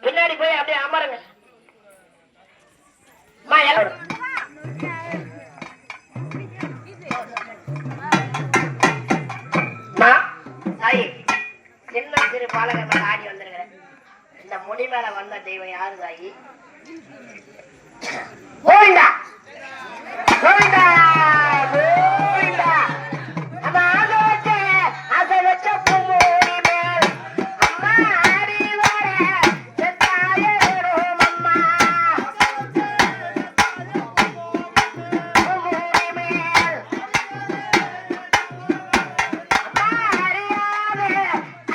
பின்னாடி போய் அப்படியே அமருங்க. சின்ன சிறு பாலக மேல ஆடி வந்திருக்கிறேன். இந்த முடி மேல வந்த தெய்வம் யாரு தாயி? கோவிந்தா கோவிந்தா கோவிந்தா. நம்ம ஆசை வச்ச பூமூடி மேல் அம்மா ஆடி வர செத்தாயே வரும் அம்மா. பூமூடி மேல் அம்மா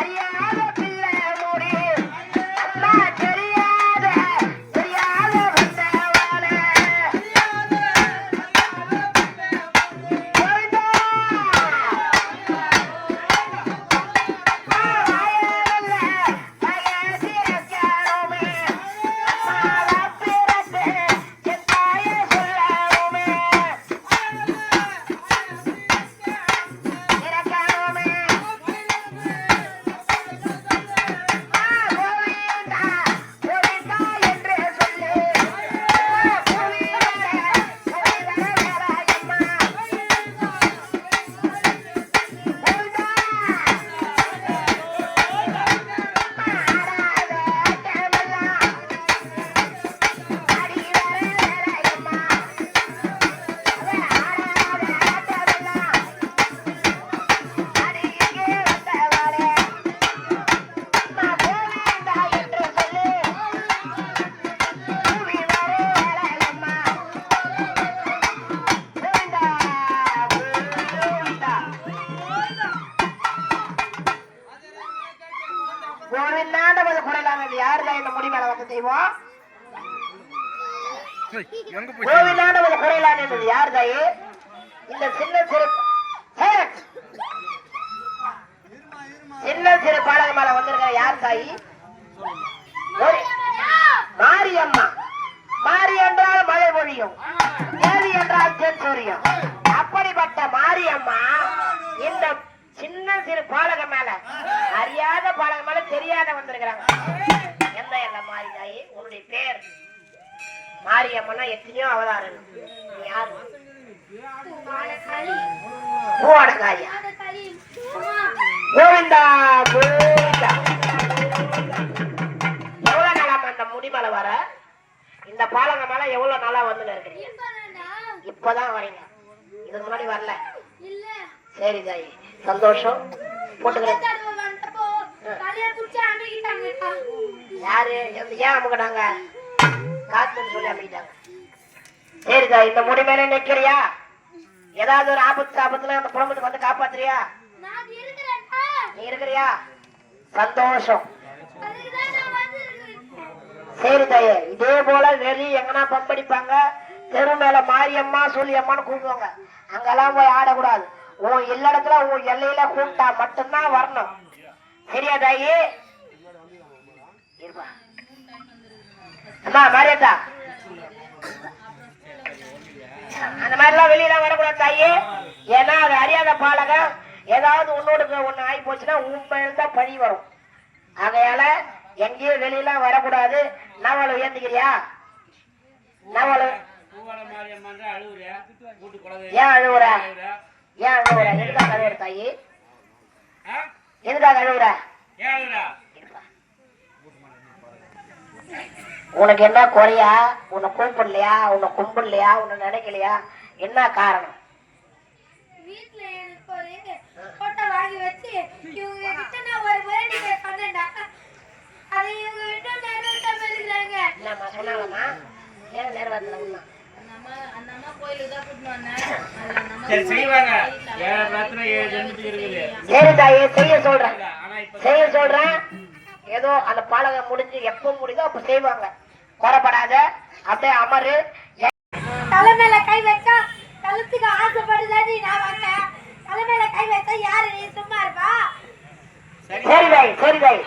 அறியாத பிள்ளை மூடி அம்மா தெரியாத வந்தவளே. யாருதான் இந்த முடி மேல வந்து தெய்வம்? கோவிலாண்டவது குறையலான் என்பது யார் தாயே? இந்த சின்ன சிறு பாலக மேல வந்திருக்கிற யார் தாயி? மாரியம்மா. மாரி என்றால் மழை பொழியும், தேவி என்றால் தென் சூரியம். அப்படிப்பட்ட மாரியம்மா இந்த சின்ன சிறு பாலக மேல, அறியாத பாலக மேல தெரியாத வந்திருக்கிறாங்க. எந்த எல்லாம் மாறி தாயி? உன்னுடைய பேர் மாரியம்மனா எத்தனையோ அவதாரம். நீ யாரு? பூவாடகாரியா? கோவிந்தா கோவிந்தா. எவ்வளவு நாளாம அந்த முடிமலை வர? இந்த பாலக மேல எவ்வளவு நாளா வந்து இருக்கிறீங்க? இப்பதான் வரீங்க, இதுக்கு முன்னாடி வரல? சரி தாயி, சந்தோஷம். போட்டுக்கிறேன். யாரு ஏன் அமுக்கிட்டாங்க? காத்துன்னு சொல்லி அமைக்கிட்டாங்க. சரிதா, இந்த முடி மேல நிக்கிறியா? ஏதாவது ஒரு ஆபத்துல அந்த குடும்பத்துக்கு வந்து காப்பாத்துறியா? நீ இருக்கிறியா? சந்தோஷம். சரி தாயே, இதே போல வெளியே எங்கன்னா பம்படிப்பாங்க, தெரு மேல மாரியம்மா சொல்லியம்மான்னு கூப்பிடுவாங்க. அங்கெல்லாம் போய் ஆடக்கூடாது. உன் இல்லடத்துல உன் எல்லையில கூப்பிட்டா மட்டும்தான் வரணும். சரியா தாயி? அம்மா மாரியத்தா, அந்த மாதிரி எல்லாம் வெளியெல்லாம் வரக்கூடாது தாயி. ஏன்னா அது அறியாத பாலக, ஏதாவது உன்னோடுக்கு ஒண்ணு ஆகி போச்சுன்னா உண்மையில்தான் பழி வரும். ஆகையால எங்கேயும் வெளியெல்லாம் வரக்கூடாது. நவளு ஏந்துக்கிறியா? நவளு ஏன் அழுவுற? ஏன் அழுவுற? எதுக்காக அழுவுற தாயி? எதுக்காக அழுவுற? உனக்கு என்ன குறையா? உன்னை கூப்பிடலையா? உன்னை கும்பிடலையா? உன்னை நினைக்கலையா? என்ன காரணம்? சரி தாயே, செய்ய சொல்றேன். ஏதோ அந்த பாலகம் முடிஞ்சு எப்ப முடியுதோ அப்ப செய்வாங்க. குறைப்படாத, அப்படியே அமரு. தலைமையில கை வச்சா கழுத்துக்கு ஆசைப்படுதாடி நான் வந்தேன். தலைமையில கை வச்சா யாரு நீ சும்மா இருப்பா? சரி தாய்,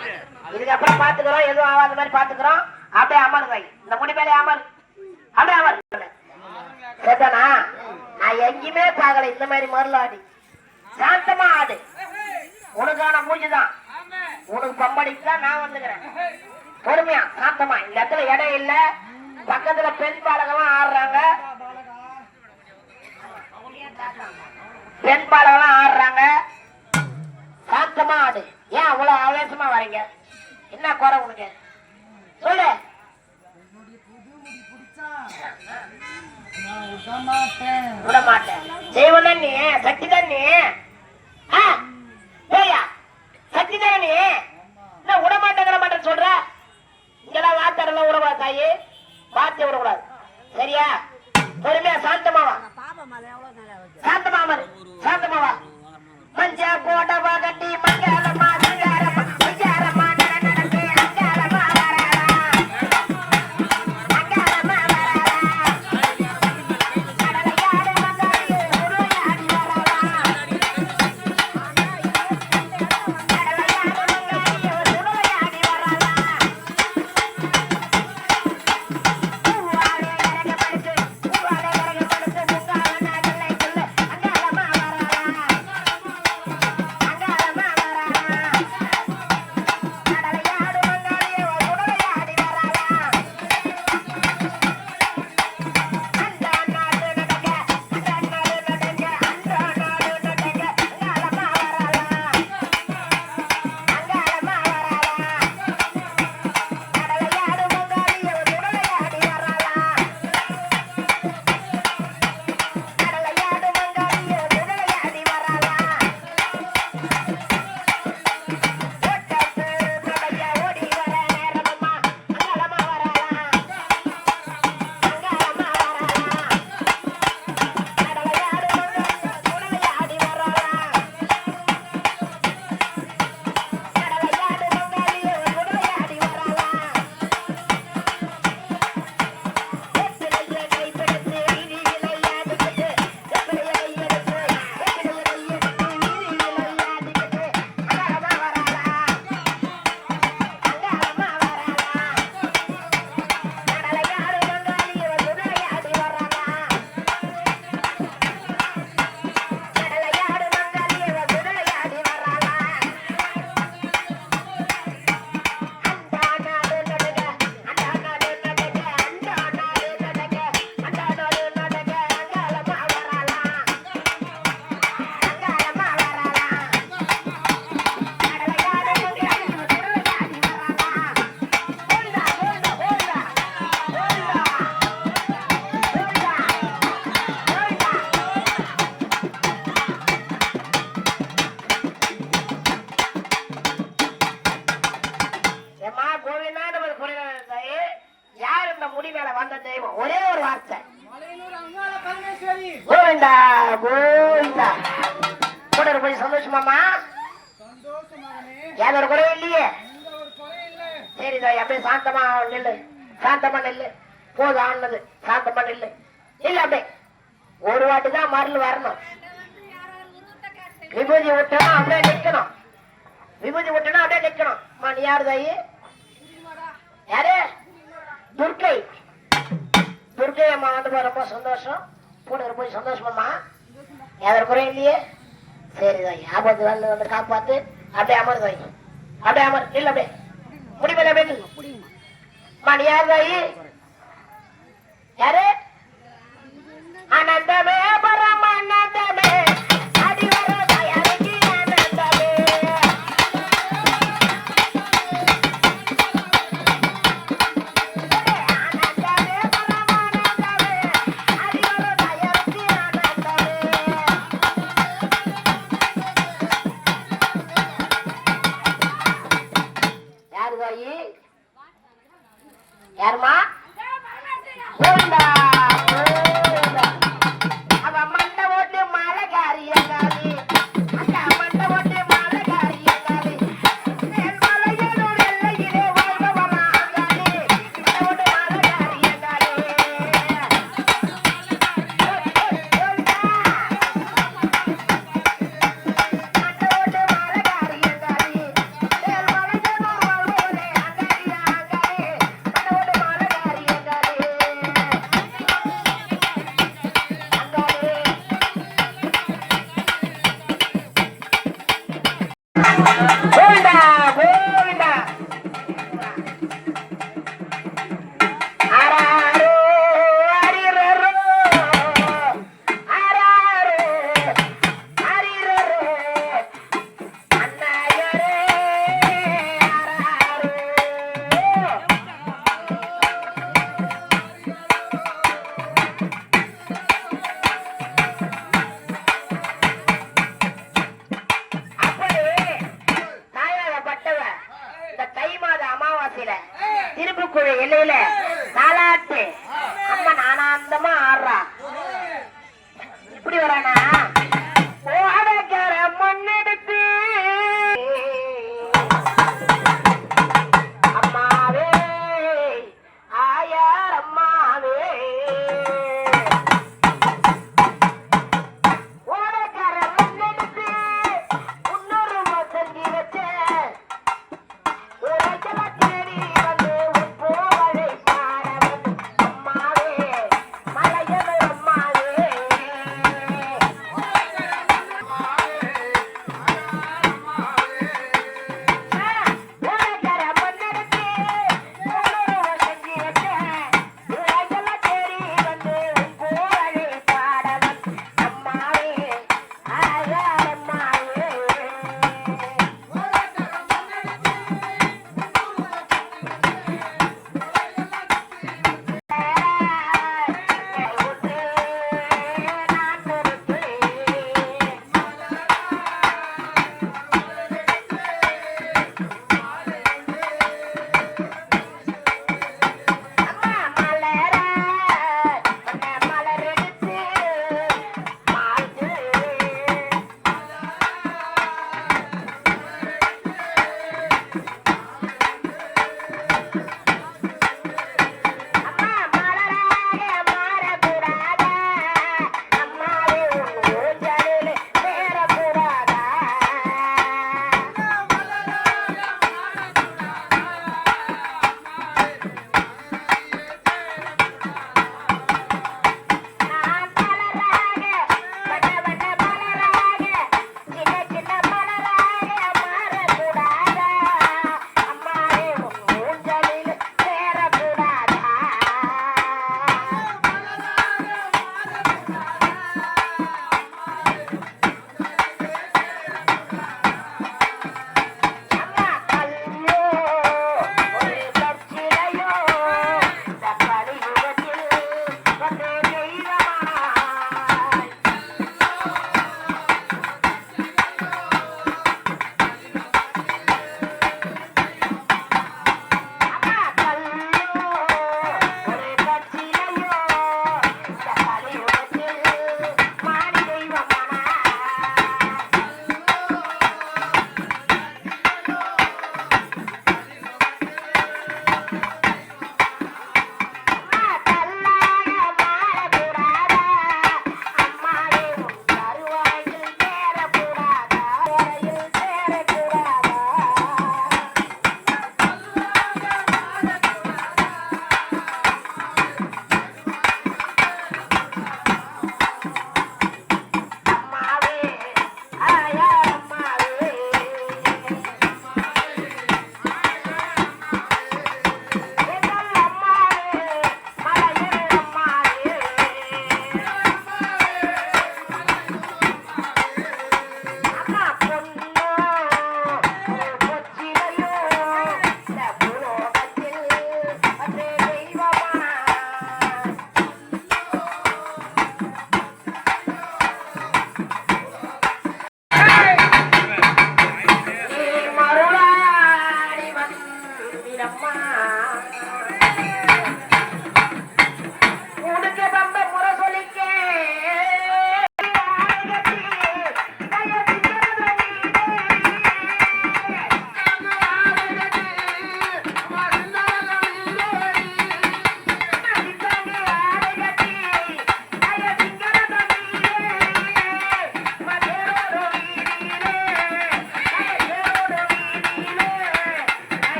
இதுக்கப்புறம் பாத்துக்கிறோம். எதுவும் ஆகாத மாதிரி பாத்துக்கிறோம். அப்படியே அமரு தாய், இந்த முடி மேலே அமரு. அப்படியே அமரு. கேட்டானா? நான் எங்கேயுமே பார்க்கல இந்த மாதிரி மருளாடி. சாந்தமா ஆடு. உனக்கான மூஞ்சுதான். உனக்கு பம்படிக்கு தான் நான் வந்துக்கிறேன். பொறுமையா சாந்தமா சாந்தமா இந்த இடத்துல இடம் இல்ல. பக்கத்துல பெண் பாலகெல்லாம் ஆடுறாங்க. பெண் பாலகெல்லாம் ஆடுறாங்க. சாந்தமா ஆடு. ஏன் அவ்வளவு ஆவேசமா வரீங்க? என்ன குறை உனக்கு சொல்லு. விட மாட்டேன். செய்வன நீ சக்தி தான் நீ. சக்தி தானே நீ. என்ன விட மாட்டேங்கிற மாட்டேன்னு சொல்ற? இங்கெல்லாம் வார்த்தைலாம் விடவா தாயி? வார்த்தை விடக்கூடாது. சரியா? பொறுமையா சாந்தமாவா. சாந்தமாவா சாந்தமாவா. மஞ்ச போட்டவா கட்டி மங்களமா மங்களமா மங்களமா நடந்து அங்காளமா வரலா அங்காளமா வரலா கடலையாடு மங்காளி உருளையாடி வரலா கடலையாடு மங்காளி உருளையாடி வரலா பூவாலே கரகப்படுத்து முங்கால நகலை சொல்ல அங்காளமா வரலா அங்காளமா வரலா கடலையாடு மங்காளி உருளையாடி வரலா அந்த நாடு நடக்க அந்த நாடு நடக்க அந்த நாடு நடக்க அங்காளமா வரலா அங்காளமா வரலா கடலையாடு மங்காளி உருளையாடி வரலா கடலையாடு மங்காளி உருளையாடி வரலா ஓட்டத்து கடைய ஓடி வர நேரமா அங்காளமா வரலா அங்காளமா வரலா கடலையாடு மங்காளி உருளையாடி வரலா கடலையாடு மங்காளி உருளையாடி வரலா வெற்றிலையை கைப்பிடித்து வீதி விளையாடிக்கிட்டு வெற்றிலையை எடுத்து வெற்றிலையை எடுத்து வீதி விளையாடிக்கிட்டு அங்காளமா வரலா அங்காளமா வரலா கடலையாடு மங்காளி உருளையாடி வரலா கடலையாடு மங்காளி உருளையாடி வரலா அந்த நாடு நடக்க அந்த நாடு நடக்க அந்த நாடு நடக்க அந்த நாடு நடக்க அங்காளமா வரலா அங்காளமா வரலா கடலையாடு மங்காளி உருளையாடி வரலா ஹோல்டா ஹோல்டா ஹோல்டா ஹோல்டா ஏமா கோவிநாடு தாயே, யார் இந்த முடி மேல வந்த தெய்வம்? ஒரே ஒரு வார்த்தை கோவிந்தா கோவிந்தா. கூட போய் சந்தோஷமாமா? ஏதோ ஒரு குறையும் இல்லையே. சரி தாய், அப்படியே சாந்தமா நில்லு. சாந்தமா நில்லு. போதும் ஆனது. சாந்தமா நில்லு. இல்ல அப்படியே ஒரு வாட்டி தான் மருள் வரணும். விபூதி விட்டணும் அப்படியே நிக்கணும். விபூதி விட்டணும் அப்படியே நிக்கணும். நீ யாரு தாயி? யாரு? துர்க்கை. துர்க்கை அம்மா வந்து ரொம்ப சந்தோஷம். கூட போய் சந்தோஷமாம்மா? யாரும் குறை இல்லையே. சரி தாய், ஆபத்து வந்து காப்பாத்து. அப்படியே அமர் தாய். அப்படியே அமர். இல்ல அப்படியே முடிமேல அப்படியே நீ யாரு தாயி? யாரு? ஆனந்தமே பரமானந்தமே அடிவர தயாரிக்கு ஆனந்தமே ஆனந்தமே பரமானந்தமே அடிவர தயாரிக்கு ஆனந்தமே. யாரு தாயி? யாருமா? கோவிந்தா கோவிந்தா. அவ மண்டை ஓட்டு மலைகாரியங்காரி. அக்கா மண்டை ஓட்டு மலைகாரியங்காரி. மலையனூர் எல்லையிலே வாழ்பவளாங்காரி. மண்டை ஓட்டு மலைகாரியங்காரி. கோவிந்தா. மண்டை ஓட்டு மலைகாரியங்காரி. மலையனூர் வாழ்பவளே அங்காரியா அங்காரி. மண்டை ஓட்டு மலைகாரியங்காரி. இலையில தாலாட்டு அம்மன் ஆனந்தமா ஆடுறா. இப்படி வரானா